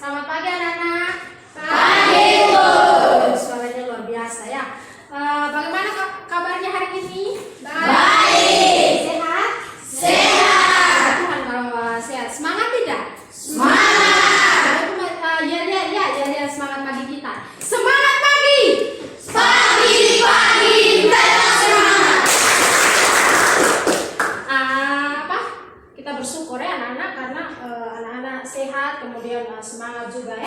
Selamat pagi anak-anak. Pagi, Bu. Suaranya luar biasa ya. Bagaimana kabarnya hari ini? Baik. Sehat? Sehat. Tuhan kalau sehat. Semangat tidak? Semangat. Ya, semangat pagi kita. Semangat pagi. Pagi tetap semangat. Kita bersyukur ya anak-anak karena anak-anak sehat, kemudian semangat juga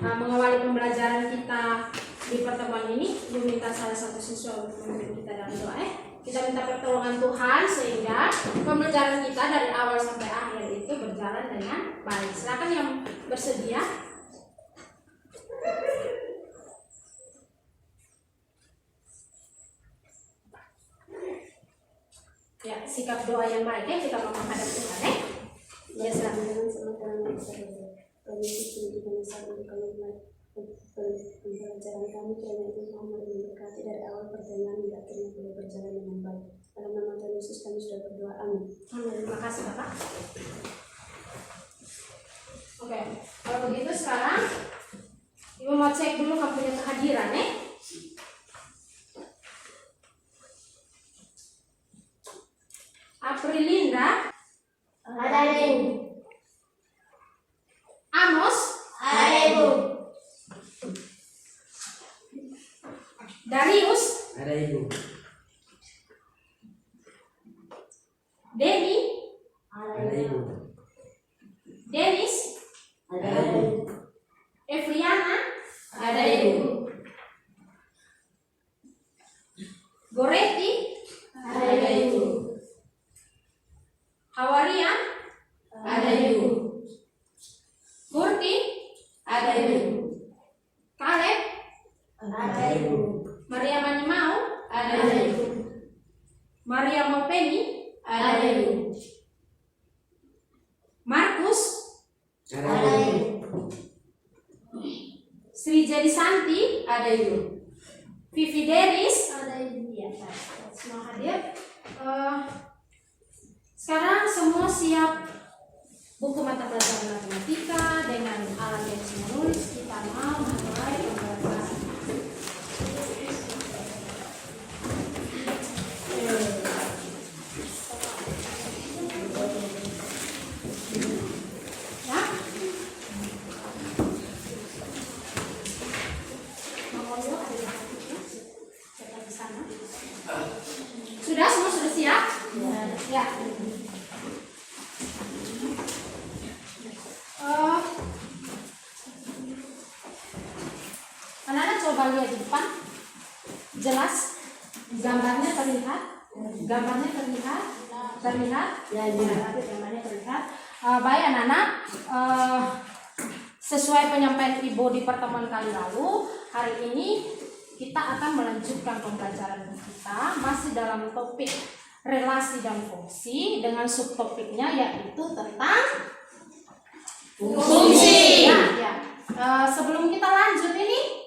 mengawali pembelajaran kita di pertemuan ini. Ibu minta salah satu siswa untuk memimpin kita dalam doa. Kita minta pertolongan Tuhan sehingga pembelajaran kita dari awal sampai akhir itu berjalan dengan baik. Silakan yang bersedia. Ya, sikap doa yang baik ya, kita mau menghadap Tuhan ya. Silakan. Pembelajaran kami kiranya itu Muhammad memberkati dari awal perjalanan hingga akhirnya boleh berjalan dengan baik. Dalam nama Tuhan Yesus kami sudah berdoa, amin. Amin. Terima kasih Bapak. Oke, kalau begitu sekarang Ibu mau cek dulu kamu punya kehadiran Aprilinda, Ada Ibu. Amos, Ada Ibu. Darius, Ada Ibu. Denny, Ada Ibu. Dennis, Ada Ibu. Evriana, Ada Ibu. Goretti, Ada Ibu. Hawarian, Ada Ibu. Murti, Ada Ibu. Kaleb, Ada Ibu. Maria Manimau, Ada Ibu. Maria Mopeni, Ada Ibu. Markus, Ada Ibu. Sri Jadi Santi, Ada Ibu. Vivi Deris, Ada ibu. ya, semua hadir. Sekarang semua siap buku mata pelajaran matematika dengan alat yang menulis. Kita mau mulai pembelajaran. Ya. Mau ada cetak di sana. Sudah semua sudah siap? Ya. Anak-anak coba lihat di depan. Jelas gambarnya terlihat? Gambarnya terlihat? Terlihat? Ya, gambarnya terlihat. Baik anak-anak, sesuai penyampaian Ibu di pertemuan kali lalu, hari ini kita akan melanjutkan pembelajaran kita masih dalam topik relasi dan fungsi dengan subtopiknya yaitu tentang Fungsi. Ya. Sebelum kita lanjut ini,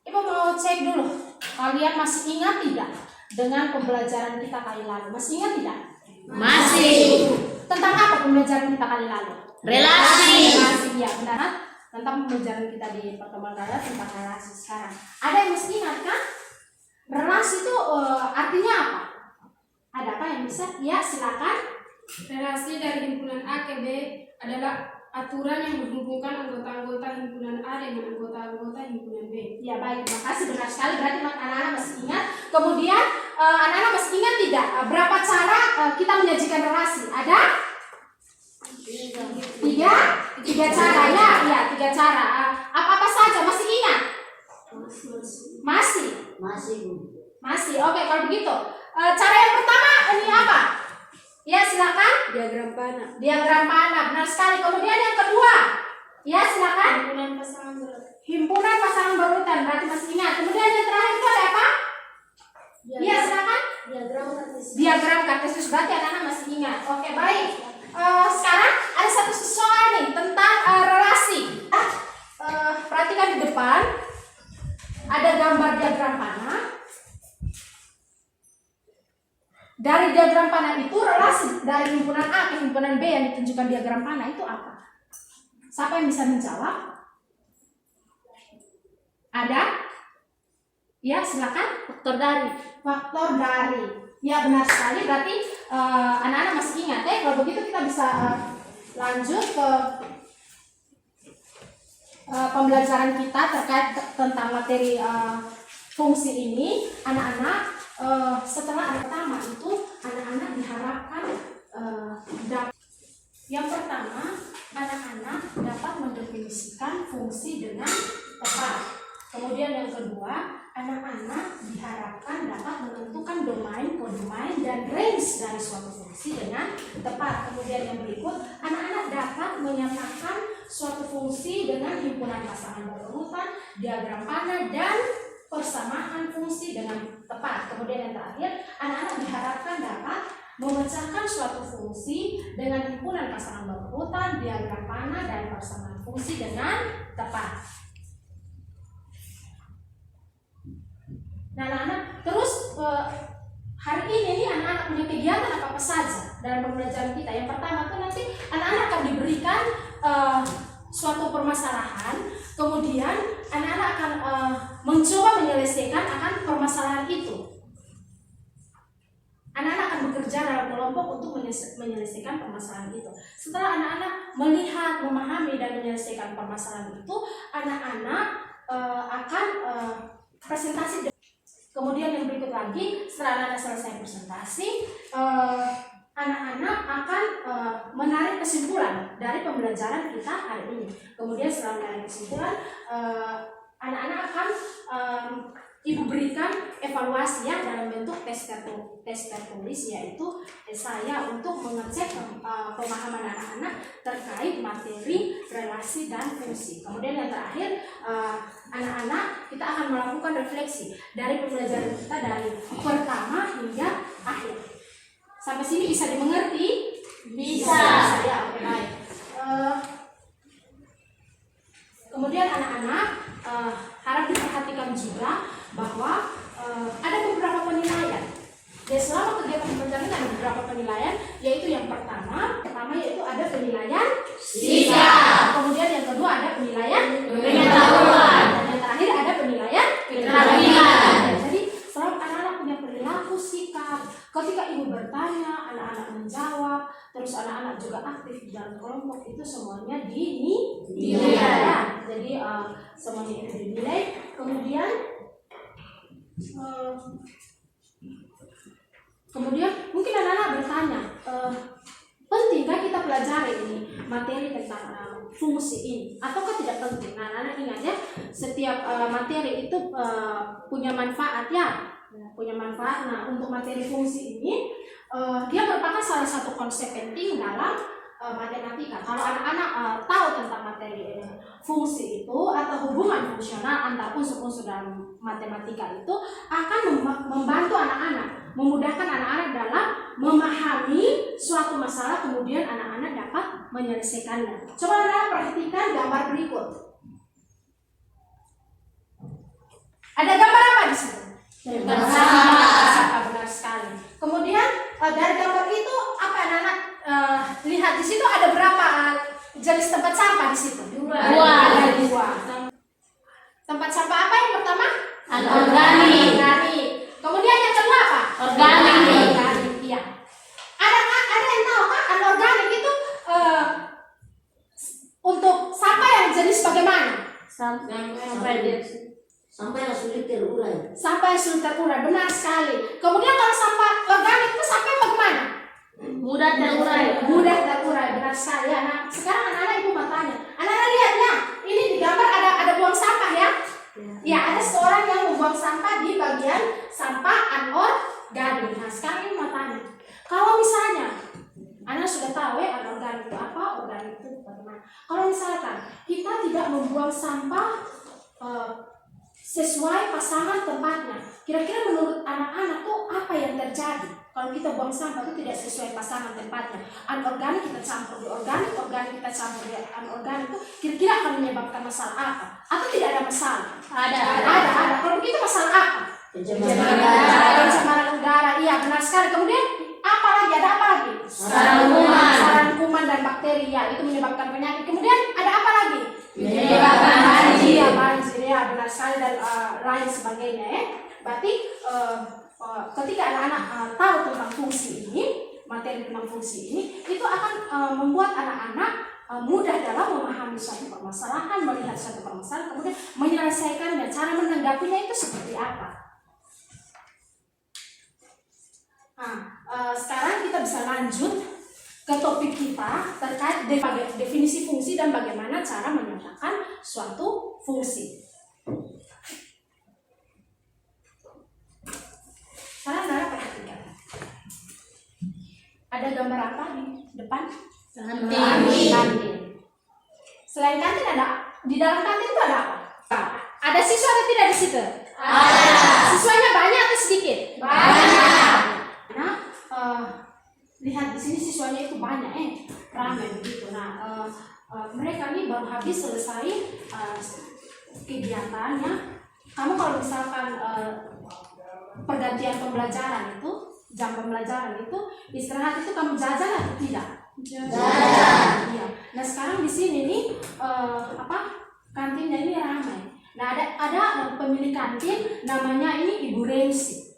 Ibu mau cek dulu, kalian masih ingat tidak dengan pembelajaran kita kali lalu? Masih ingat tidak? Masih. Tentang apa pembelajaran kita kali lalu? Relasi. Relasi, ya benar. Tentang pembelajaran kita di pertemuan kali lalu tentang relasi. Sekarang ada yang masih ingat kan? Relasi itu artinya apa? Ada apa yang bisa? Ya silakan. Relasi dari himpunan A ke B adalah aturan yang menghubungkan anggota-anggota himpunan A dengan anggota-anggota himpunan B. Ya baik, terima kasih, benar sekali. Berarti anak-anak masih ingat. Kemudian anak-anak masih ingat tidak berapa cara kita menyajikan relasi? Ada? Tiga cara ya, tiga cara. Apa saja masih ingat? Masih. Masih. Oke, kalau begitu cara yang pertama ini apa? Ya silakan. Diagram panah. Diagram panah, benar sekali. Kemudian yang kedua, ya silakan. Himpunan pasangan berurutan, berarti masih ingat. Kemudian yang terakhir itu ada apa? Iya silakan. Diagram kartesius, berarti anak-anak masih ingat. Oke baik. Sekarang ada satu soal nih tentang relasi. Perhatikan di depan ada gambar diagram panah. Dari diagram panah itu relasi dari himpunan A ke himpunan B yang ditunjukkan diagram panah itu apa? Siapa yang bisa menjawab? Ada? Ya, silakan. Faktor dari. Faktor dari. Ya, benar sekali. Berarti anak-anak masih ingat ya. Kalau begitu kita bisa lanjut ke pembelajaran kita terkait tentang materi fungsi ini. Anak-anak setelah pertama itu anak-anak diharapkan yang pertama anak-anak dapat mendefinisikan fungsi dengan tepat. Kemudian yang kedua, anak-anak diharapkan dapat menentukan domain, kodomain, dan range dari suatu fungsi dengan tepat. Kemudian yang berikut, anak-anak dapat menyatakan suatu fungsi dengan himpunan pasangan berurutan, diagram panah, dan persamaan fungsi dengan tepat. Kemudian yang terakhir, anak-anak diharapkan dapat memecahkan suatu fungsi dengan himpunan pasangan berurutan, diagram panah, dan persamaan fungsi dengan tepat. Nah, anak-anak terus hari ini nih anak-anak punya kegiatan apa saja dalam pembelajaran kita. Yang pertama tuh nanti anak-anak akan diberikan suatu permasalahan, kemudian anak-anak akan mencoba menyelesaikan akan permasalahan itu. Anak-anak akan bekerja dalam kelompok untuk menyelesaikan permasalahan itu. Setelah anak-anak melihat, memahami, dan menyelesaikan permasalahan itu, anak-anak akan presentasi. Kemudian yang berikut lagi, setelah anak-anak selesai presentasi, anak-anak akan menarik kesimpulan dari pembelajaran kita hari ini. Kemudian setelah menarik kesimpulan, anak-anak akan Ibu berikan evaluasi ya dalam bentuk tes tertulis, yaitu saya untuk mengecek pemahaman anak-anak terkait materi, relasi, dan fungsi. Kemudian yang terakhir, anak-anak kita akan melakukan refleksi dari pembelajaran kita dari pertama hingga akhir. Sampai sini bisa dimengerti? Bisa. Ya, oke, baik. Kemudian anak-anak harap diperhatikan juga bahwa ada beberapa penilaian. Jadi selama kegiatan pembelajaran ada beberapa penilaian, yaitu yang pertama yaitu ada penilaian sikap. Kemudian yang kedua ada penilaian Pengetahuan. dan yang terakhir ada penilaian Keterampilan. Jadi selama anak-anak punya perilaku sikap, ketika ibu bertanya, anak-anak menjawab, terus anak-anak juga aktif di dalam kelompok, itu semuanya dinilai. Jadi semuanya itu dinilai. Kemudian mungkin anak-anak bertanya, pentingkah kita pelajari ini materi tentang fungsi ini, ataukah tidak penting? Nah, anak-anak ingat ya, setiap materi itu punya manfaat ya, punya manfaat. Nah, untuk materi fungsi ini, dia merupakan salah satu konsep penting dalam matematika. Kalau anak-anak tahu tentang materi fungsi itu atau hubungan fungsional antar unsur-unsur dalam matematika itu, akan membantu anak-anak, memudahkan anak-anak dalam memahami suatu masalah, kemudian anak-anak dapat menyelesaikannya. Coba anak-anak perhatikan gambar berikut. Ada gambar apa di sini? Tempat sampah. Benar sekali. Kemudian dari gambar itu apa anak-anak lihat di situ ada berapa jenis tempat sampah di situ? Dua. Ada dua. Tempat sampah apa yang pertama? Anorganik. Organik. Kemudian yang kedua apa? Organik. Organik, iya. Ada yang tahu kan anorganik itu untuk sampah yang jenis bagaimana? Sampai yang sulit terurai. Sampah yang sulit terurai, benar sekali. Kemudian kalau sampah organik itu sampah yang bagaimana? Mudah terurai. Mudah terurai, benar sekali. Nah, sekarang anak-anak ibu mau tanya, anak-anak lihat ya, ini di gambar ada buang sampah ya. Ya, ada seorang yang membuang sampah di bagian sampah anorganik. Nah, sekarang ini mau tanya, kalau misalnya anak sudah tahu ya anorganik itu apa, organik itu bagaimana. Kalau misalkan kita tidak membuang sampah sesuai pasangan tempatnya, kira-kira menurut anak-anak tuh apa yang terjadi kalau kita buang sampah itu tidak sesuai pasangan tempatnya? Anorganik kita campur di organik, organik kita campur di anorganik, itu kira-kira akan menyebabkan masalah apa? Atau tidak ada masalah? Ada. Kalau begitu masalah apa? pencemaran udara. Iya, benar sekali. Kemudian apa lagi? Ada apa lagi? Saran kuman dan bakteri, ya, itu menyebabkan penyakit. Kemudian ada apa lagi? Menyebabkan banjir. Iya, banjir, ya, benar sekali, dan lain sebagainya, ya. Berarti ketika anak-anak tahu tentang fungsi ini, materi tentang fungsi ini, itu akan membuat anak-anak mudah dalam memahami suatu permasalahan, melihat suatu permasalahan, kemudian menyelesaikannya. Cara menanggapinya itu seperti apa? Sekarang kita bisa lanjut ke topik kita terkait definisi fungsi dan bagaimana cara menyatakan suatu fungsi. Sekarang Nara perhatikan. Ada gambar apa di depan? Kantin. Selain kantin ada, di dalam kantin itu ada apa? Ada siswa atau tidak di situ? Ada. Siswanya banyak atau sedikit? Banyak. Nah, lihat di sini siswanya itu banyak, ramai begitu. Nah, mereka ini baru habis selesai kegiatannya. Kamu kalau misalkan pergantian pembelajaran itu, jam pembelajaran itu, istirahat itu kamu jajan atau tidak? Jajan. Iya. Nah, sekarang di sini nih kantinnya ini ramai. Nah, ada pemilik kantin namanya ini Ibu Rensi.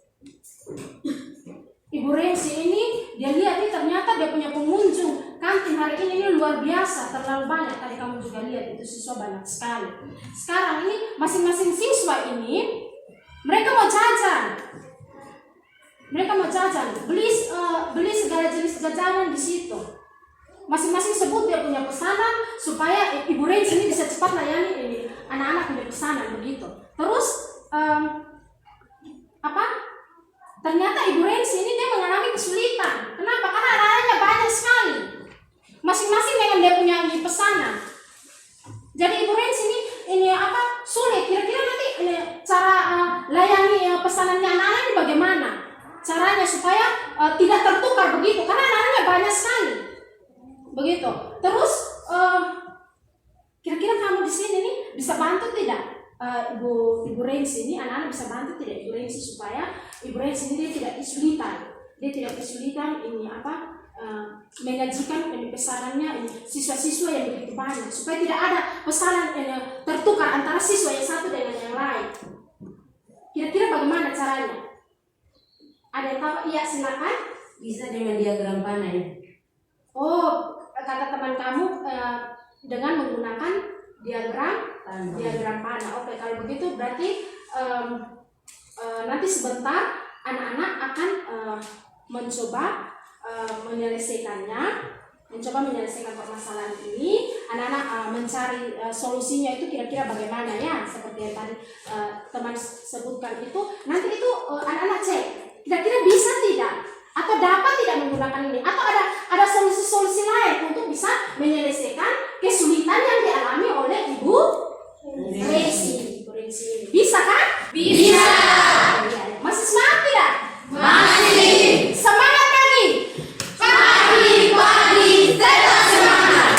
Ibu Rensi ini dia lihat nih ternyata dia punya pengunjung kantin hari ini luar biasa, terlalu banyak. Tadi kamu juga lihat itu siswa banyak sekali. Sekarang ini masing-masing siswa ini mereka mau jajan. Beli segala jenis jajanan di situ. Masing-masing sebut dia punya pesanan supaya Ibu Rensi ini bisa cepat layani ini anak-anak punya pesanan begitu. Terus ternyata Ibu Rensi ini dia mengalami kesulitan. Kenapa? Karena anak-anaknya banyak sekali. Masing-masing dengan dia punya pesanan. Jadi Ibu Rensi ini sulit. Kira-kira nanti cara layani pesanannya anak-anak ini bagaimana? Caranya supaya tidak tertukar begitu. Karena anak-anaknya banyak sekali. Begitu. Terus kira-kira kamu di sini nih bisa bantu tidak? Ibu Rensi ini anak-anak bisa bantu tidak Ibu Rensi supaya Ibu Rensi ini dia tidak kesulitan ini menyajikan pesanannya ini siswa-siswa yang begitu banyak supaya tidak ada pesanan tertukar antara siswa yang satu dengan yang lain. Kira-kira bagaimana caranya? Ada yang tahu? Iya, silakan. Bisa dengan diagram panah. Oh, kata teman kamu dengan menggunakan diagram panah. Oke, kalau begitu berarti nanti sebentar anak-anak akan mencoba menyelesaikan permasalahan ini. Anak-anak mencari solusinya itu kira-kira bagaimana, ya, seperti yang tadi teman sebutkan itu. Nanti itu anak-anak cek kira-kira bisa tidak atau dapat tidak menggunakan ini, atau ada solusi-solusi lain untuk bisa menyelesaikan kesulitan yang dialami oleh Ibu Rensi. Bisa kan? Bisa. Masih semangat tidak? Masih. Semangat kali. Pagi tetap semangat.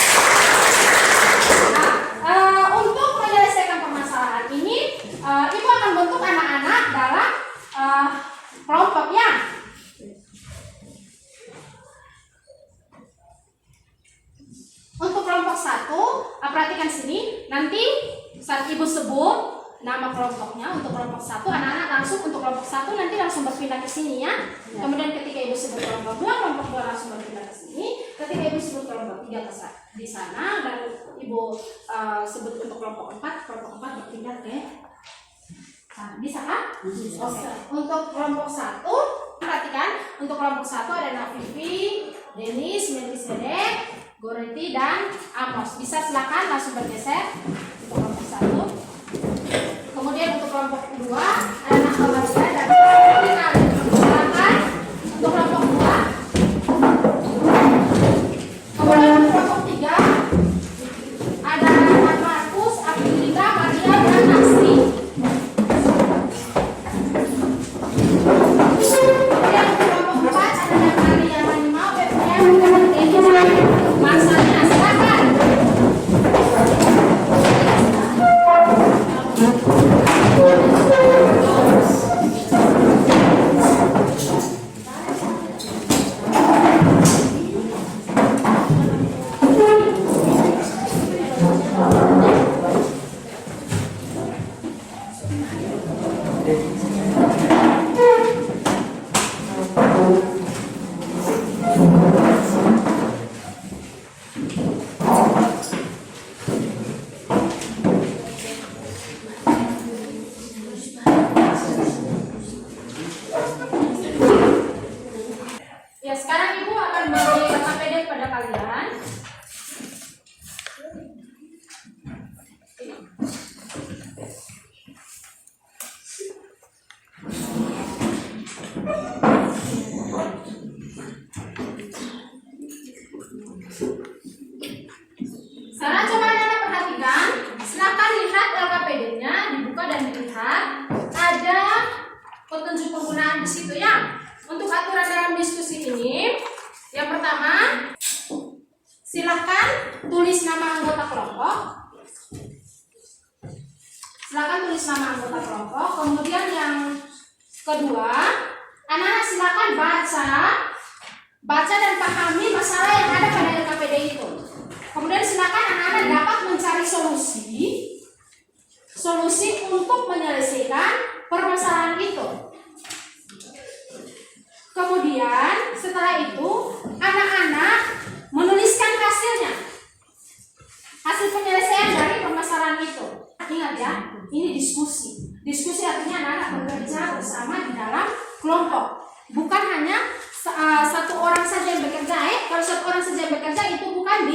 Untuk menyelesaikan permasalahan ini, Ibu akan bentuk anak-anak dalam kelompok, ya. Untuk kelompok 1, perhatikan sini. Nanti saat Ibu sebut nama kelompoknya untuk kelompok 1, anak-anak langsung untuk kelompok 1 nanti langsung berpindah ke sini, ya. Kemudian ketika Ibu sebut kelompok 2 langsung berpindah ke sini. Ketika Ibu sebut kelompok 3 di sana, dan Ibu sebut untuk kelompok 4 berpindah ke bisa kan? Bisa. Oke. Untuk kelompok 1, perhatikan untuk kelompok 1 ada Nafifi, Denis, Melkisedek, Gorenti, dan Amos. Bisa silakan langsung bergeser untuk kelompok 1. Kemudian untuk kelompok 2 ada Nahmaria dan Final. Silakan untuk kelompok 2. Kemudian untuk kelompok 3 ada Markus, Abdulita, Maria, dan Nasri. Kemudian untuk kelompok 4 ada Maria, Manima, Bebel, dan Denis. Masanya silakan. Sekarang ibu akan beri LKPD pada kalian. Sekarang coba anak-anak perhatikan. Silakan lihat LKPD-nya, dibuka dan dilihat. Ada petunjuk penggunaan di situ ya. Untuk aturan dalam diskusi ini, yang pertama, silakan tulis nama anggota kelompok. Silakan tulis nama anggota kelompok. Kemudian yang kedua, anak-anak silakan baca dan pahami masalah yang ada pada LKPD itu. Kemudian silakan anak-anak dapat mencari solusi untuk menyelesaikan permasalahan itu. Kemudian setelah itu anak-anak menuliskan hasil penyelesaian dari permasalahan itu. Ingat ya, ini diskusi. Diskusi artinya anak-anak bekerja bersama di dalam kelompok. Bukan hanya satu orang saja yang bekerja. Kalau satu orang saja yang bekerja itu bukan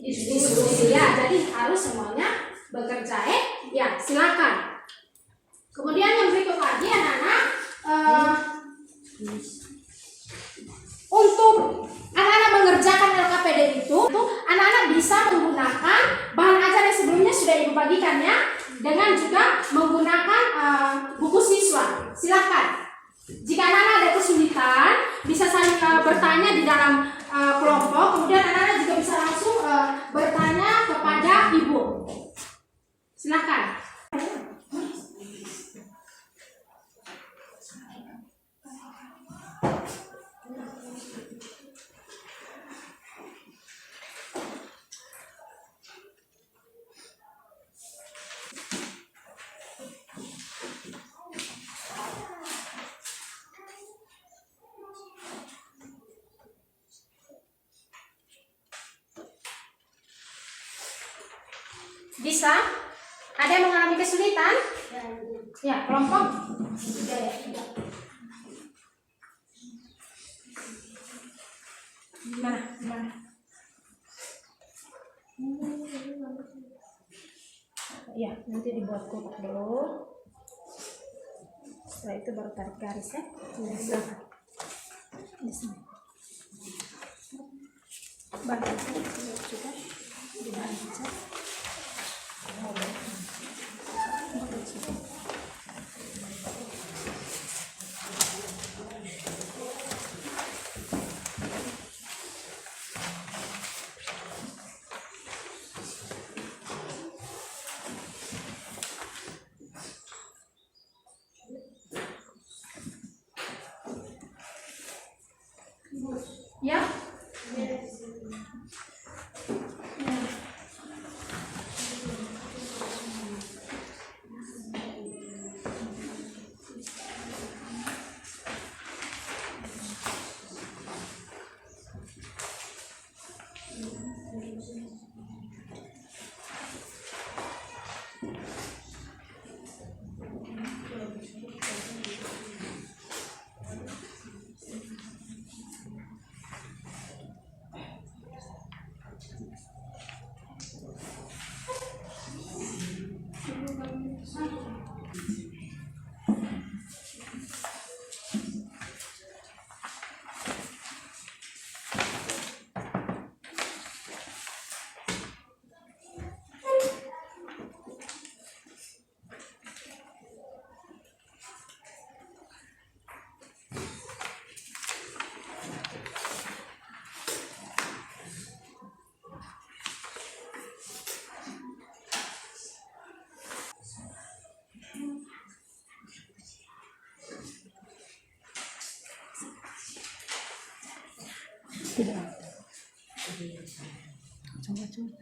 diskusi ya. Jadi harus semuanya bekerja. Ya, silakan. Kemudian yang berikut lagi anak-anak, untuk anak-anak mengerjakan LKPD itu anak-anak bisa menggunakan bahan ajar yang sebelumnya sudah ibu bagikan ya, dengan juga menggunakan buku siswa. Silakan. Jika anak-anak ada kesulitan, bisa saling bertanya di dalam kelompok. Kemudian anak-anak juga bisa langsung bertanya kepada ibu. Silakan. Bisa? Ada yang mengalami kesulitan? Ya, kelompok? Ya. Gimana? Ya, nanti dibuat kotak dulu. Setelah itu baru tarik garis ya. Di sini. Bahan juga di bahan aja. Ya. Tidak. Coba.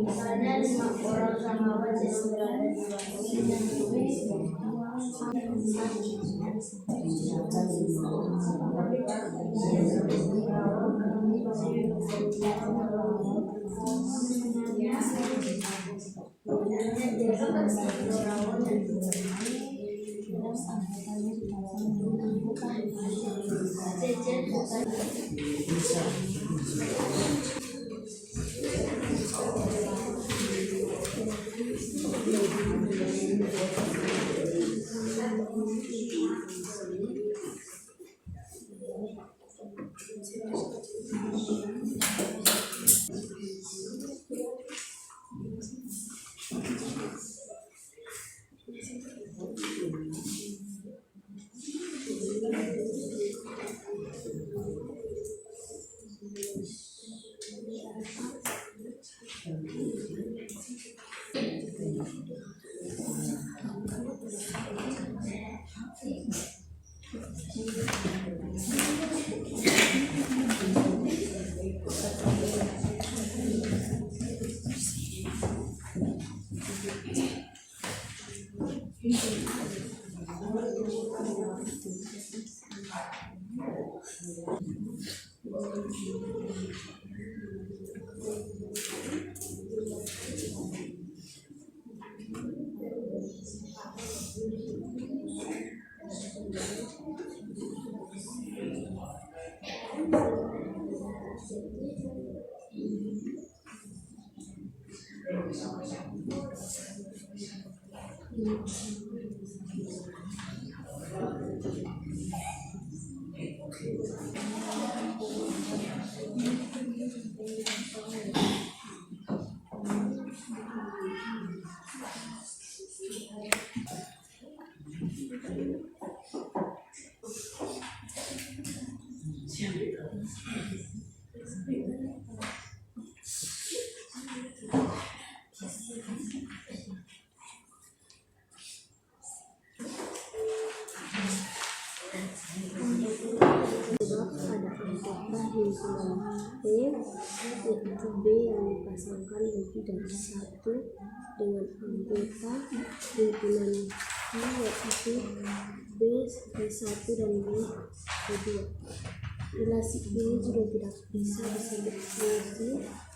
Misalnya 5 orang sahabat yang berada di terus anggotanya dipasang anggota jajan himpunan B, yaitu B yang dipasangkan lebih dari satu dengan anggota himpunan B, yaitu B1 dan B2. Relasi ini juga tidak bisa disebut relasi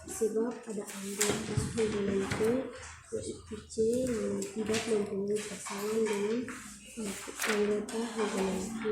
sebab ada anggota himpunan B, yaitu C, yang tidak mempunyai pasangan dengan anggota himpunan B.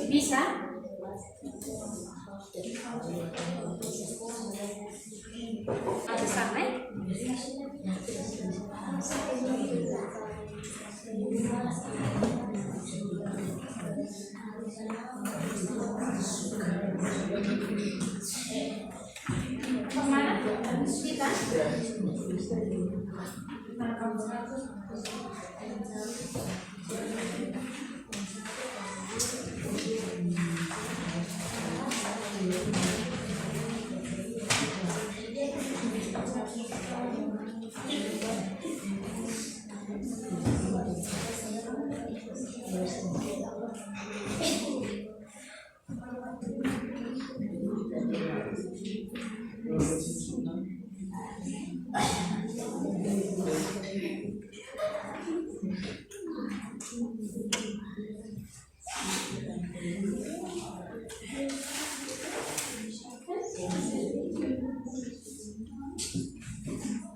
Bisa? Ada sampai? Kemana? Kita?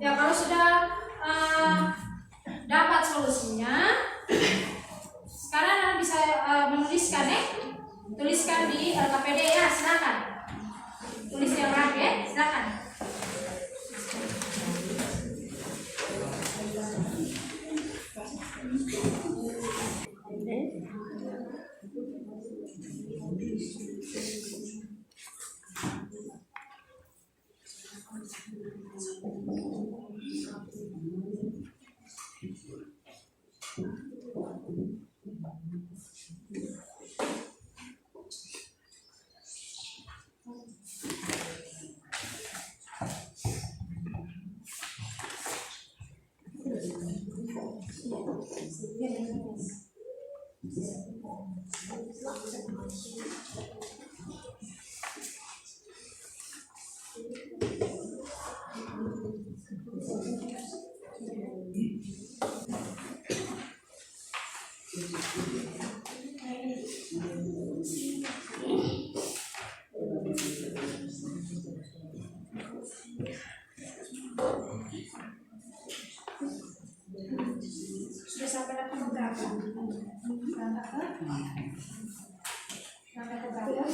Ya, kalau sudah dapat solusinya, sekarang Anda bisa menuliskan ya. Tuliskan di LKPD ya, silakan. Tulis yang rapi ya, silakan. Langkah keberapa?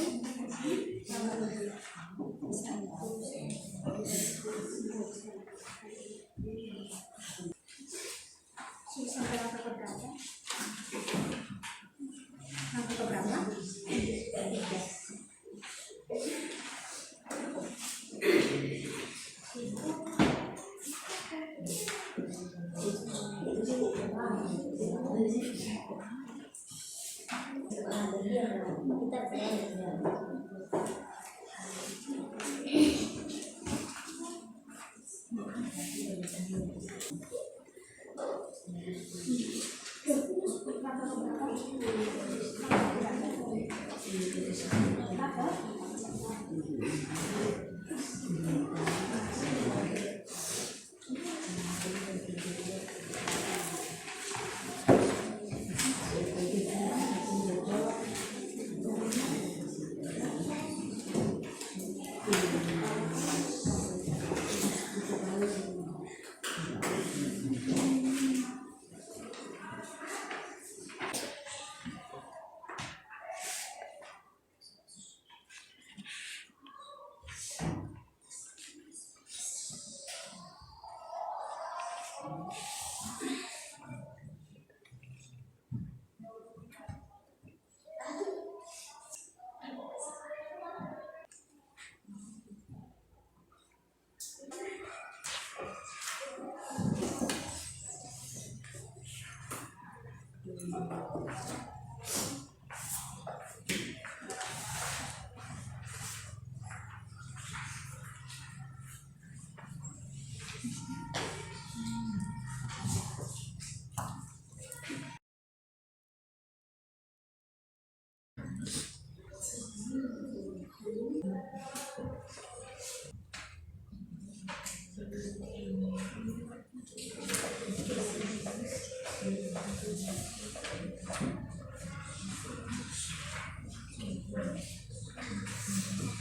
Sampai langkah keberapa? Langkah keberapa?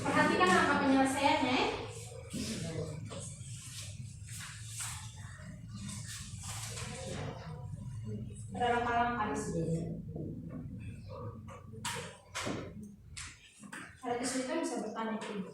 Perhatikan langkah penyelesaiannya. Ada langkah-langkah di sini. Ada kesulitan bisa bertanya ke ibu.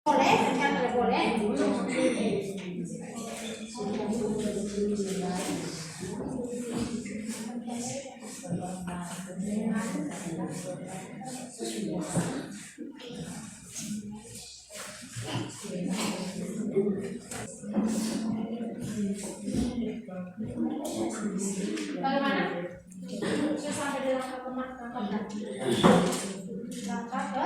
Boleh, kan boleh. Bagaimana? Saya sampai di langkah langkah ke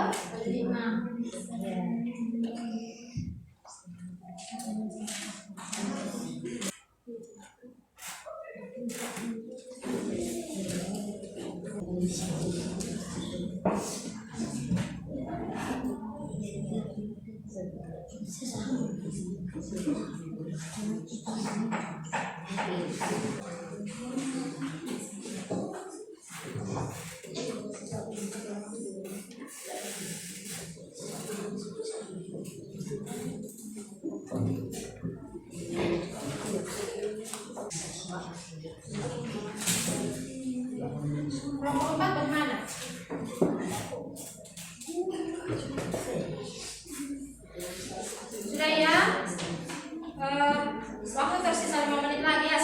4 bermana? Sudah ya? Waktu tersisa 5 menit lagi ya.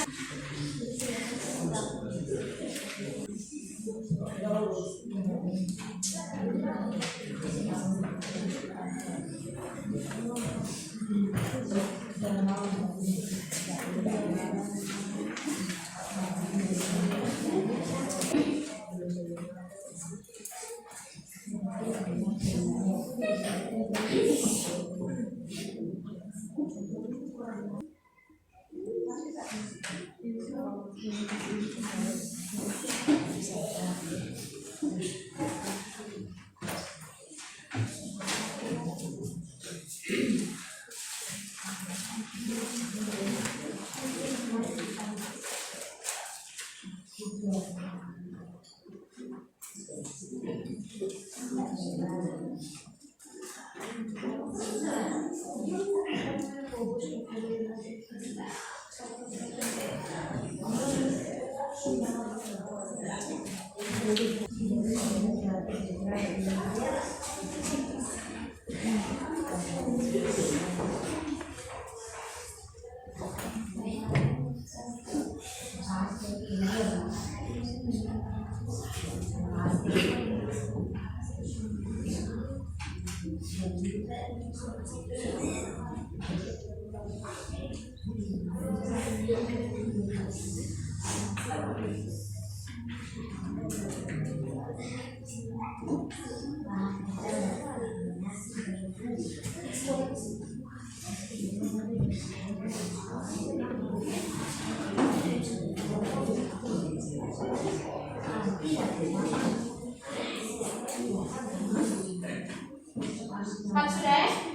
Sudah?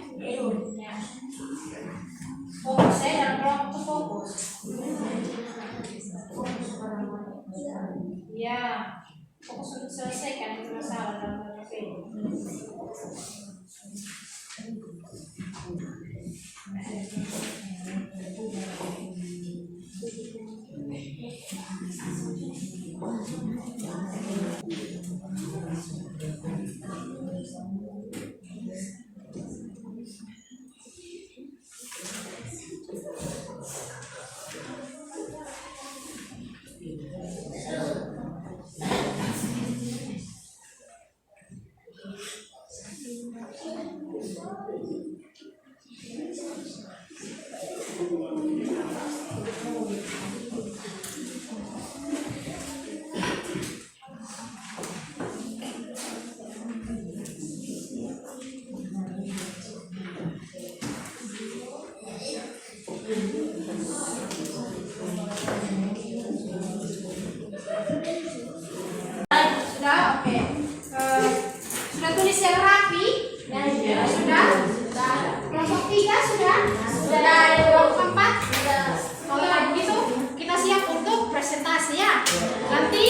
Sudah, oke. Sudah tulis yang rapi? Ya, sudah. Kelompok 3 sudah? Sudah. Kelompok 4? Sudah. Kalau begitu, kita siap untuk presentasi ya. Nanti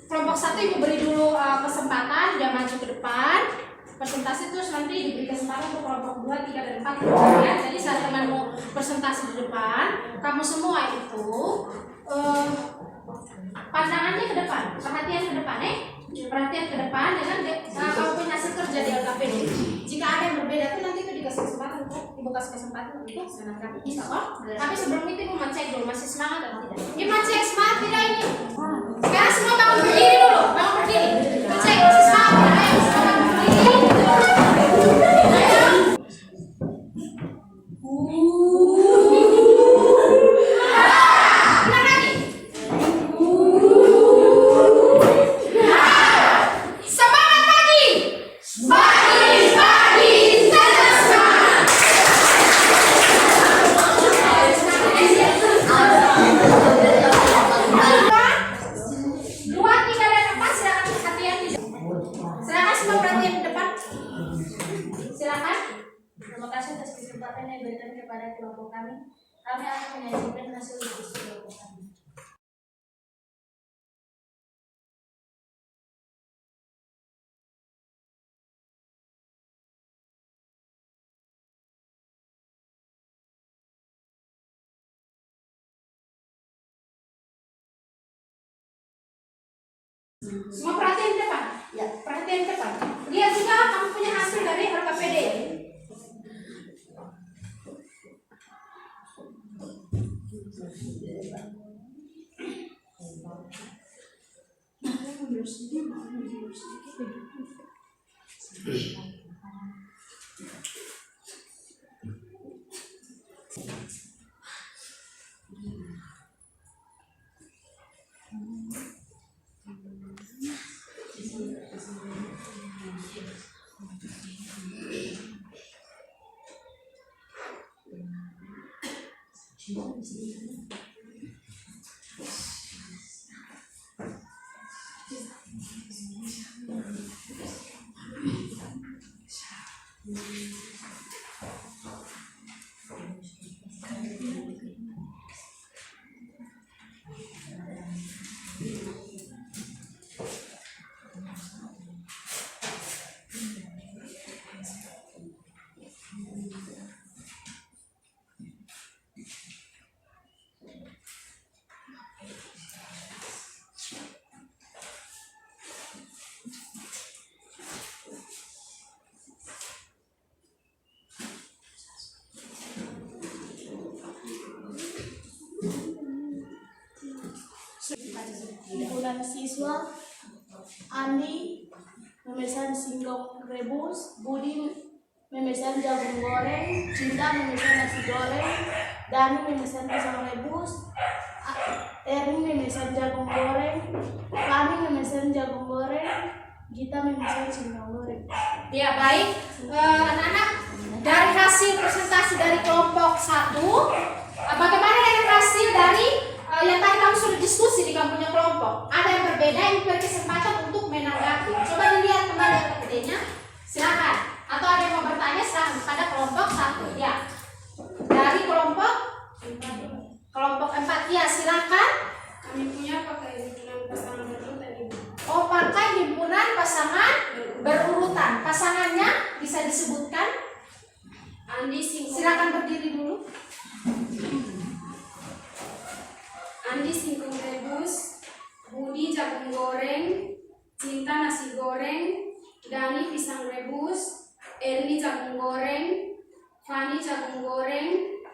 kelompok 1 ibu beri dulu kesempatan, dia maju ke depan. Presentasi terus nanti diberi kesempatan untuk kelompok 2, 3, dan 4 ya. Jadi saat teman mau presentasi di depan, kamu semua itu pandangannya ke depan, perhatian ke depan perhatian ke depan dengan kamu punya hasil kerja di LKPD. Jika ada yang berbeda itu nanti itu dikasih kesempatan untuk ibu kasih kesempatan untuk senangkan bisa kok. Tapi sebelum itu ibu cek dulu masih semangat atau tidak. Ibu cek semangat tidak ini. Sekarang semua bangun berdiri dulu, bangun berdiri. Cek masih semangat tidak? Ayo semua bangun berdiri. Benar lagi. Semangat pagi. Pagi, tetap semangat. Dua, tiga, dan 4 silakan perhatian di depan. Silakan semua perhatian di depan. Silakan. Terima kasih atas kesempatan yang diberikan kepada kelompok kami. Kami akan menyajikan hasil diskusi kelompok kami. Semua perhatian di depan. Ya, perhatian di depan. Lihat juga kamu punya hasil dari LKPD. Himpunan siswa Andi memesan singkong rebus, Budi memesan jagung goreng, Cinta memesan nasi goreng, Dani memesan pisang rebus, Erin memesan jagung goreng, Fani memesan jagung goreng, Gita memesan singkong goreng. Ya baik, anak-anak, dari hasil presentasi dari kelompok 1, bagaimana dengan hasil dari yang tadi kamu sudah diskusi di kamu punya kelompok? Ada yang berbeda yang beri kesempatan untuk menanggapi. Coba dilihat kembali LKPD-nya, silakan. Atau ada yang mau bertanya silakan pada kelompok 1 ya. Dari kelompok 4 ya silakan. Kami punya pakai himpunan pasangan berurutan ibu. Oh pakai himpunan pasangan berurutan. Pasangannya bisa disebutkan? Andi singkong. Silakan berdiri dulu. Andi singkong rebus, Budi jagung goreng, Cinta nasi goreng, Dani pisang rebus, Erni jagung goreng, Fani jagung goreng,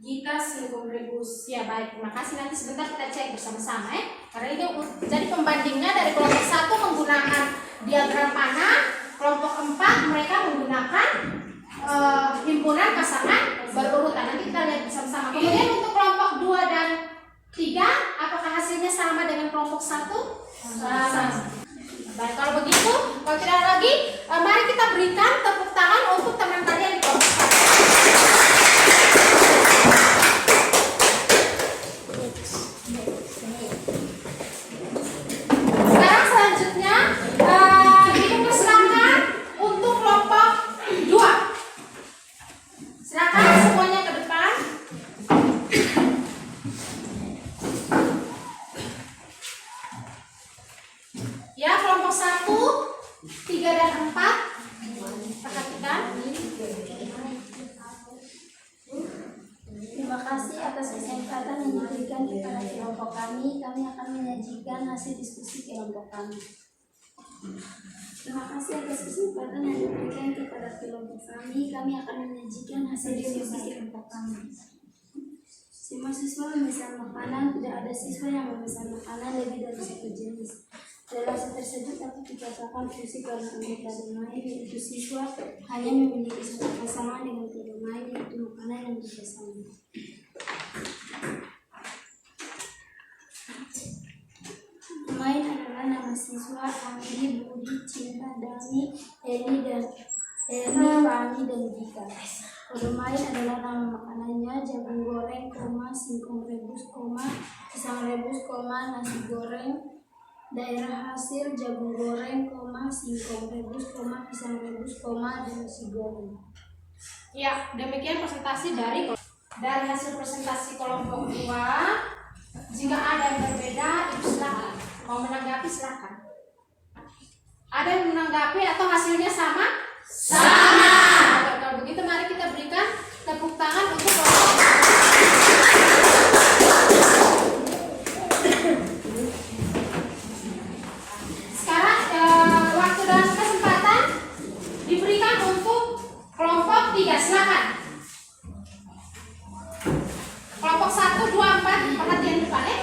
Gita singkong rebus. Ya baik, terima kasih. Nanti sebentar kita cek bersama-sama ya. Karena ini jadi pembandingnya dari kelompok 1 menggunakan diagram panah, kelompok 4 mereka menggunakan himpunan pasangan berurutan. Nanti kita lihat bersama-sama. Kemudian untuk kelompok 2 dan 3, apakah hasilnya sama dengan kelompok 1? Sama. Baik, kalau begitu, kalau tidak lagi, mari kita berikan tepuk tangan untuk teman kalian di kelompok 1. Sekarang selanjutnya dipersilakan untuk kelompok 2. Silakan semuanya ke depan. Ya, kelompok 1, 3 dan 4. Perhatikan. Terima kasih atas kesempatan yang diberikan kepada kelompok kami. Kami akan menyajikan hasil diskusi kelompok kami. Terima kasih atas kesempatan yang diberikan kepada kelompok kami. Kami akan menyajikan hasil diskusi kelompok kami. Semua siswa memesan makanan. Tidak ada siswa yang memesan makanan lebih dari 1 jenis. Dalam hal tersebut dapat dikatakan fungsi karena anggota domain, yaitu siswa hanya memiliki satu pasangan dengan domain, yaitu makanan yang dipesan. Domain adalah nama siswa Andi, Budi, Cinta, Dani, Eni, Fani, dan Dika. Domain adalah nama makanannya, jagung goreng, singkong rebus, pisang rebus, nasi goreng. Daerah hasil jagung goreng, singkong rebus, pisang rebus, dan nasi goreng. Ya, demikian presentasi dari hasil presentasi kelompok 2. Jika ada yang berbeda, ibu silakan. Mau menanggapi silakan. Ada yang menanggapi atau hasilnya sama? Sama. Oke, kalau begitu mari kita berikan tepuk tangan untuk kelompok. Sekarang waktu dan kesempatan diberikan untuk kelompok 3. Silakan. Kelompok 1, 2, 4 perhatian depan ya.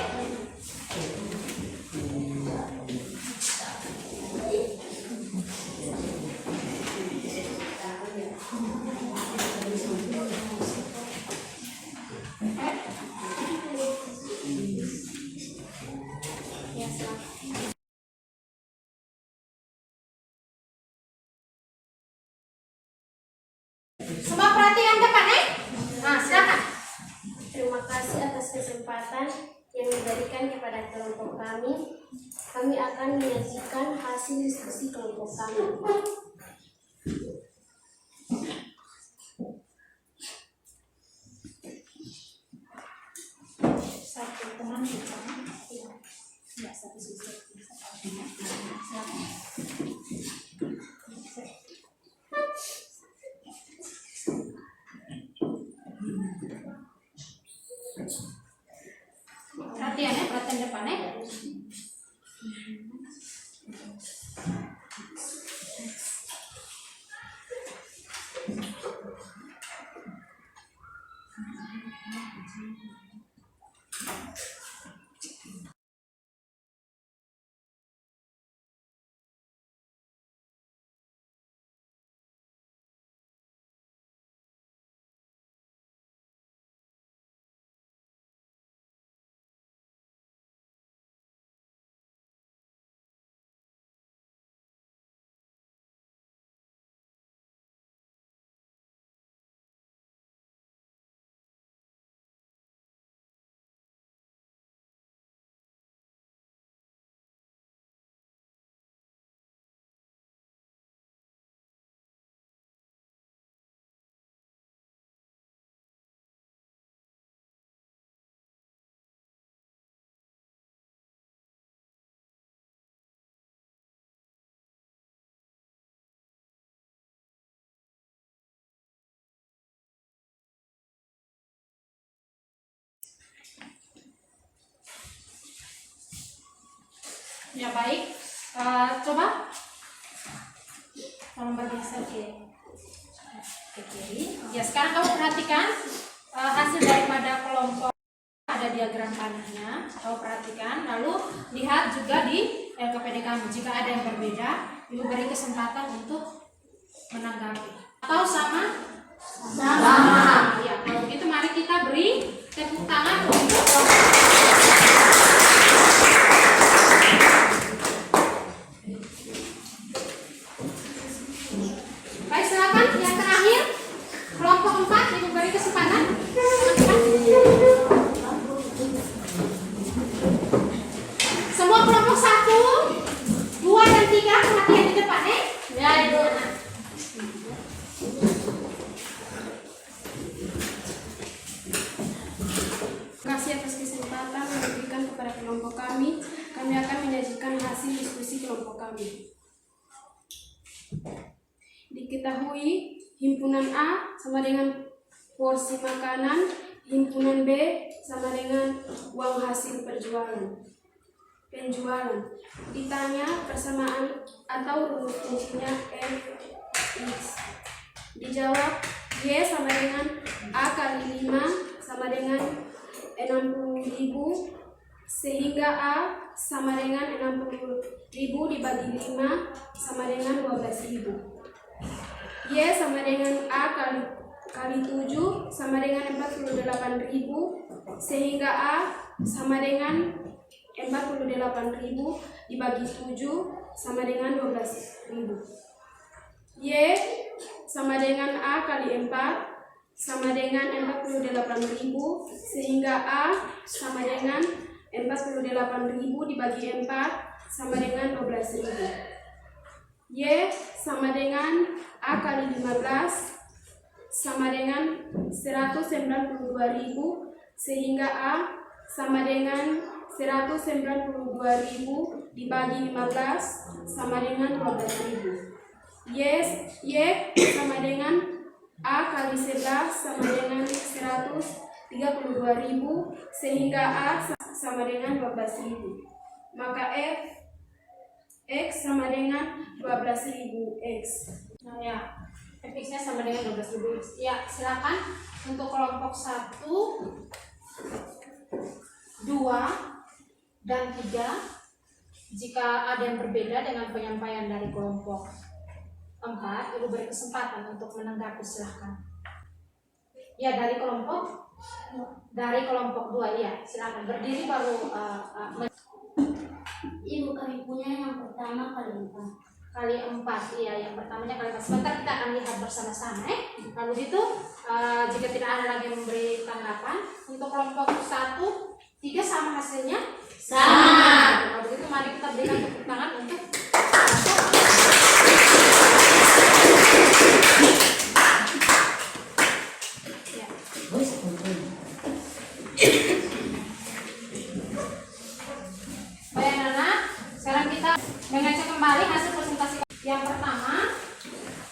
Semua perhatian depan ya. Nah, silakan. Terima kasih atas kesempatan yang diberikan kepada kelompok kami. Kami akan menyajikan hasil diskusi kelompok kami. Satu teman ya, satu sisi. Perhatian ya, perhatian depan ya. Ya baik, coba tolong bergeser ke kiri. Ya sekarang kamu perhatikan hasil daripada kelompok ada diagram panahnya, kau perhatikan. Lalu lihat juga di LKPD kamu. Jika ada yang berbeda, Ibu beri kesempatan untuk menanggapi. Atau sama? Sama. Ya, kalau begitu mari kita beri tepuk tangan untuk baik, silakan yang terakhir kelompok 4 Ibu beri kesempatan. Semua kelompok 1, 2 dan 3 perhatian di depan ya Ibu. Terima kasih atas kesempatan yang diberikan kepada kelompok kami. Kami akan menyajikan hasil diskusi kelompok kami. Diketahui himpunan A sama dengan porsi makanan, himpunan B sama dengan uang hasil penjualan. Ditanya persamaan atau rumus kuncinya F, X. Dijawab Y sama dengan A kali 5 sama dengan 60.000, sehingga A sama dengan 60.000 dibagi 5 sama dengan 12.000. Y sama dengan A kali 7 sama dengan 48.000, sehingga A sama dengan 48.000 dibagi 7 sama dengan 12.000. Y sama dengan A kali 4 sama dengan 48.000, sehingga A sama dengan 48.000 dibagi 4 sama dengan 12.000. Y sama dengan A kali 15 sama dengan 192.000, sehingga A sama dengan 192.000 dibagi 15 sama dengan 12.000. Y sama dengan A kali 11 sama dengan 132.000, sehingga A sama dengan 12.000. Maka X sama dengan 12.000 X. Nah ya, X-nya sama dengan 12.000 X. Ya, silakan untuk kelompok 1, 2 dan 3. Jika ada yang berbeda dengan penyampaian dari kelompok 4, Ibu beri kesempatan untuk menanggapi, silahkan. Ya, dari kelompok 2, ya, silahkan berdiri baru. Ibu, kami punya yang pertama kali 4, iya, yang pertamanya kali 4. Sebentar kita akan lihat bersama-sama. Lalu itu jika tidak ada lagi yang memberi tanggapan, untuk kelompok 1, 3 sama hasilnya? Sama. Kalau begitu mari kita berikan tepuk tangan untuk ya. Baik anak, sekarang kita mengecek kembali hasil presentasi. Yang pertama,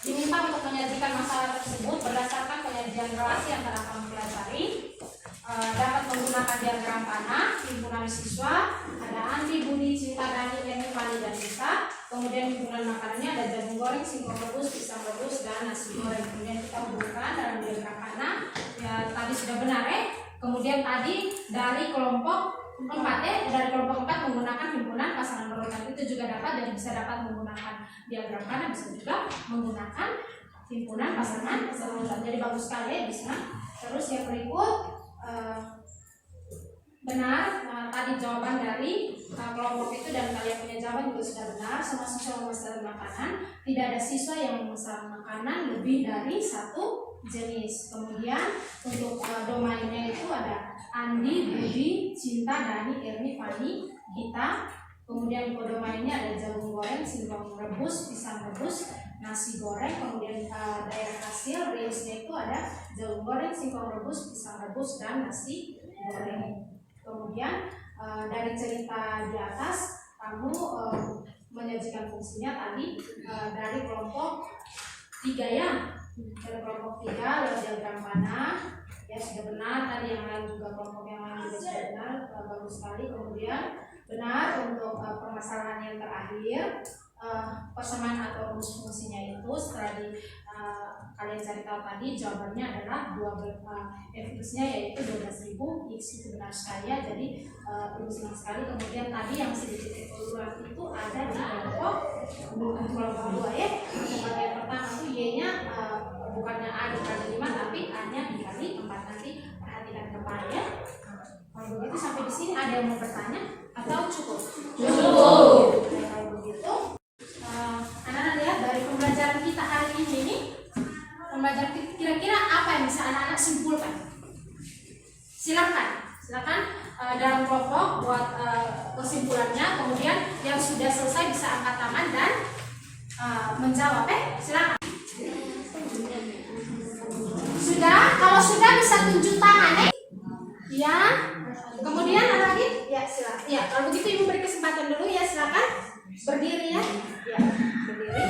diminta untuk menyajikan masalah tersebut berdasarkan penyajian relasi antara kamu pelajari. Dapat menggunakan diagram panah, himpunan siswa, ada Andi, Budi, Cinta, Dani, Eni, Fani, dan Nisa. Kemudian himpunan makanannya ada jagung goreng, singkong rebus, pisang rebus, dan nasi goreng. Kemudian kita hubungkan dalam diagram panah. Ya, tadi sudah benar Kemudian tadi dari kelompok 4 dari kelompok 4 menggunakan himpunan pasangan berurutan, itu juga dapat, dan bisa dapat menggunakan diagram panah, bisa juga menggunakan himpunan pasangan berurutan. Jadi bagus sekali bisa. Terus yang berikut benar, tadi jawaban dari kelompok itu dan kalian punya jawaban juga sudah benar. Semua siswa memesan makanan, tidak ada siswa yang memesan makanan lebih dari 1 jenis. Kemudian untuk domainnya itu ada Andi, Budi, Cinta, Dani, Erni, Fani, Gita. Kemudian kodomainnya ada jagung goreng, singkong rebus, pisang rebus, nasi goreng. Kemudian daerah hasil range-nya itu ada jagung goreng, singkong rebus, pisang rebus, dan nasi goreng. Kemudian dari cerita di atas kamu menyajikan fungsinya tadi dari kelompok 3 ya. Dari kelompok 3 lewat diagram panah ya, sudah benar. Tadi yang lain juga, kelompok yang lain juga sudah benar, bagus sekali. Kemudian benar untuk permasalahan yang terakhir, persamaan atau rumus fungsinya itu Setelah kalian cari tahu tadi, jawabannya adalah F-nya yaitu 12.000. X itu benar sekali ya, jadi senang sekali. Kemudian tadi yang sedikit evaluasi itu ada di kelompok 2 ya. Sebagai yang pertama itu Y-nya bukannya A dikali 5 tapi A-nya dikali 4. Nanti perhatikan kembali ya. Kalau begitu sampai di sini ada yang mau bertanya atau cukup? Cukup. Kalau begitu, anak-anak lihat dari pembelajaran kita hari ini nih, pembelajaran kira-kira apa yang bisa anak-anak simpulkan? Silakan dalam kelompok buat kesimpulannya. Kemudian yang sudah selesai bisa angkat tangan dan menjawab. Silakan. Sudah? Kalau sudah bisa tunjuk tangan ya. Kemudian ada lagi? Ya, silakan. Ya, kalau begitu Ibu beri kesempatan dulu ya, silakan. Berdiri ya. Ya, berdiri.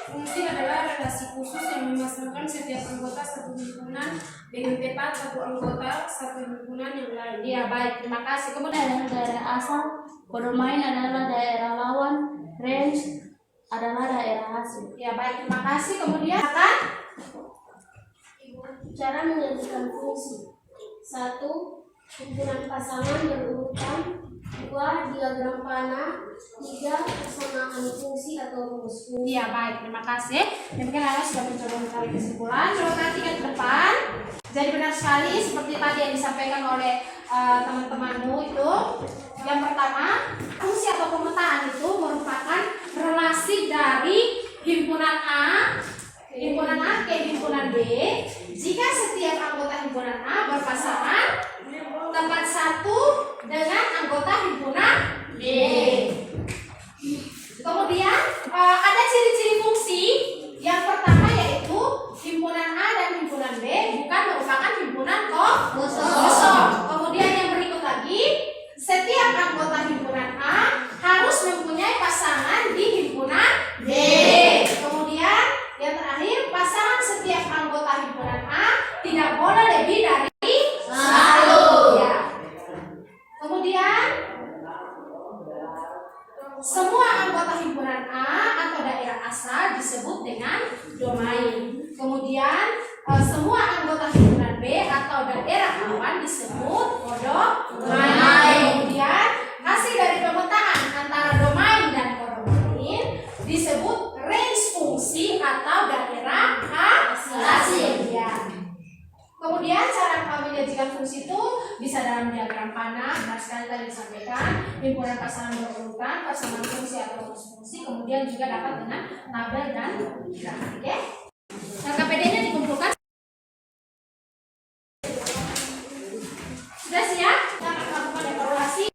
Fungsi adalah relasi khusus yang memasangkan setiap anggota satu himpunan dengan tepat satu anggota satu himpunan yang lain. Iya, baik. Terima kasih. Kemudian Adalah daerah asal, kode main adalah daerah lawan, range adalah daerah hasil. ya, baik. Terima kasih. Kemudian silakan. Cara menjadikan fungsi. 1. Himpunan pasangan berurutan. 2. Diagram panah. 3. Persamaan fungsi atau rumus fungsi. Iya, baik. Terima kasih. Mungkin Anda sudah mencoba mencari kesimpulan. Coba perhatikan ke depan. Jadi benar sekali seperti tadi yang disampaikan oleh teman-temanmu itu. Yang pertama, fungsi atau pemetaan itu merupakan relasi dari himpunan A ke himpunan B jika setiap anggota himpunan A berpasangan tepat satu dengan anggota himpunan B. Kemudian ada ciri-ciri fungsi. Yang pertama yaitu himpunan A dan himpunan B bukan merupakan himpunan kosong. Kemudian yang berikut lagi, setiap anggota himpunan A harus mempunyai pasangan di himpunan B. Kemudian yang terakhir, pasangan setiap anggota himpunan A tidak boleh lebih dari satu. Ya. Kemudian semua anggota himpunan A atau daerah asal disebut dengan domain. Kemudian semua anggota himpunan B atau daerah lawan disebut kodomain. Kemudian hasil dari pemetaan antara domain dan kodomain disebut range fungsi atau daerah hasil. Ya. Kemudian cara menyajikan fungsi itu bisa dalam diagram panah. Nah, sekali tadi disampaikan himpunan pasangan berurutan, persamaan fungsi atau rumus fungsi. Kemudian juga dapat dengan tabel dan grafik. Oke? KPD-nya dikumpulkan. Sudah siap? Kita akan melakukan evaluasi.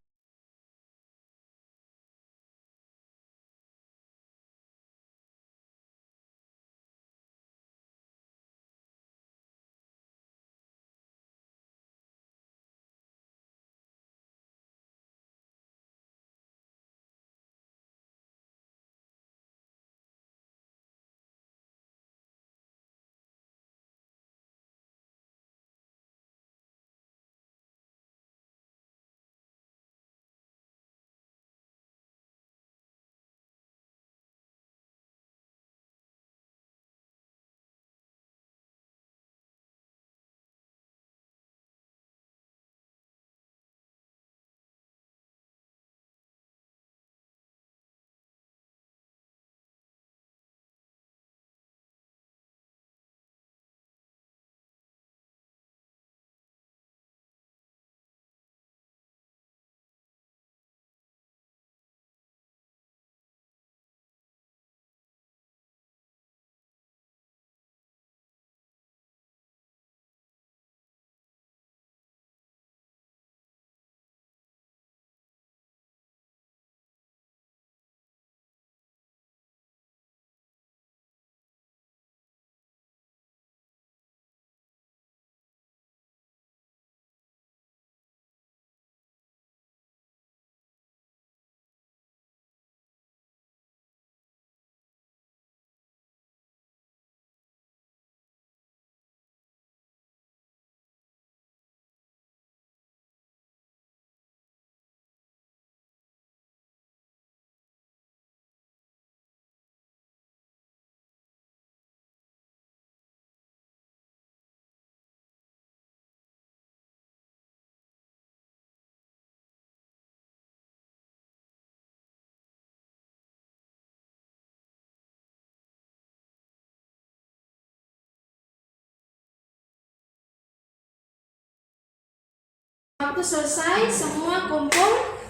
waktu selesai semua kumpul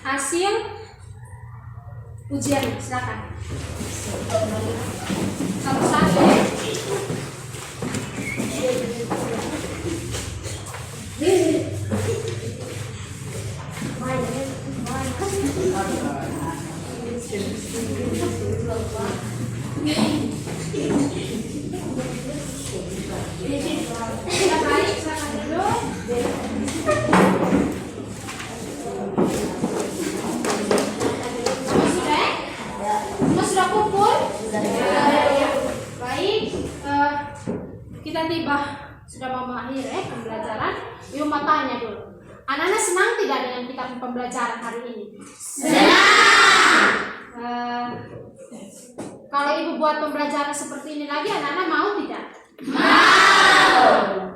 hasil ujian. Silakan. Satu-satu. Sudah baik, silakan duduk. Semua sudah kumpul? Ya. Baik, kita tiba sudah mau mengakhiri pembelajaran. Yuk mau tanya dulu. Anak-anak senang tidak dengan kita pembelajaran hari ini? Senang. Kalau ibu buat pembelajaran seperti ini lagi, anak-anak mau tidak? Mau.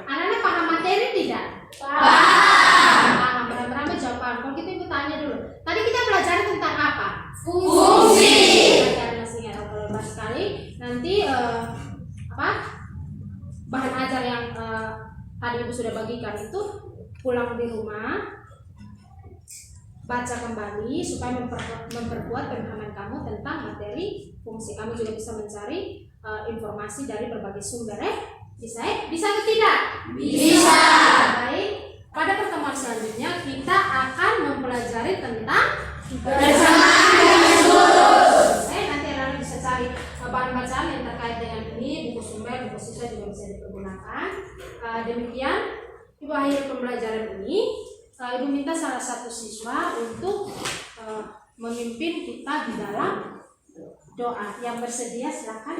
Anak-anak paham materi tidak? Paham. Benar-benar jawaban. Kalau gitu ibu tanya dulu. Tadi kita belajar tentang apa? Fungsi. Pelajaran masih ingat kalau lebar sekali. Nanti bahan ajar yang tadi ibu sudah bagikan itu pulang di rumah baca kembali supaya memperkuat pemahaman kamu tentang materi fungsi. Kamu juga bisa mencari informasi dari berbagai sumber ya. Bisa atau tidak? Bisa. Baik, pada pertemuan selanjutnya kita akan mempelajari tentang bersamaan Yesus. Nanti anak-anak bisa cari bahan bacaan yang terkait dengan ini, buku sumber, buku siswa juga bisa dipergunakan. Demikian ibu akhir pembelajaran ini. Ibu minta salah satu siswa untuk memimpin kita di dalam doa. Yang bersedia silakan.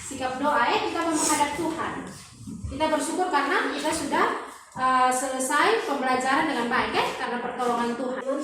Sikap doa kita menghadap Tuhan. Kita bersyukur karena kita sudah selesai pembelajaran dengan baik karena pertolongan Tuhan. Tuhan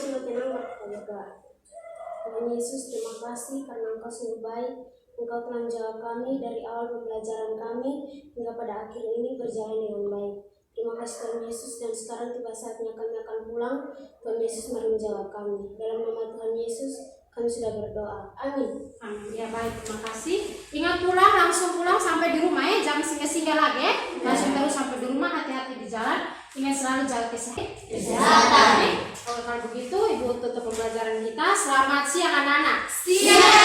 Yesus, terima kasih karena Engkau sungguh baik. Engkau telah menjawab kami dari awal pembelajaran kami hingga pada akhir ini berjalan dengan baik. Terima kasih Tuhan Yesus, dan sekarang tiba saatnya kami akan pulang. Tuhan Yesus mari menjawab kami. Dalam nama Tuhan Yesus kami sudah berdoa. Amin. Amin. Ya baik, terima kasih. Ingat pulang, langsung pulang sampai di rumah ya. Jangan singgah-singgah lagi ya. Langsung terus sampai di rumah, hati-hati di jalan. Ingat selalu jaga kesehatan. Kalau begitu, ibu tutup pembelajaran kita. Selamat siang anak-anak. Siang.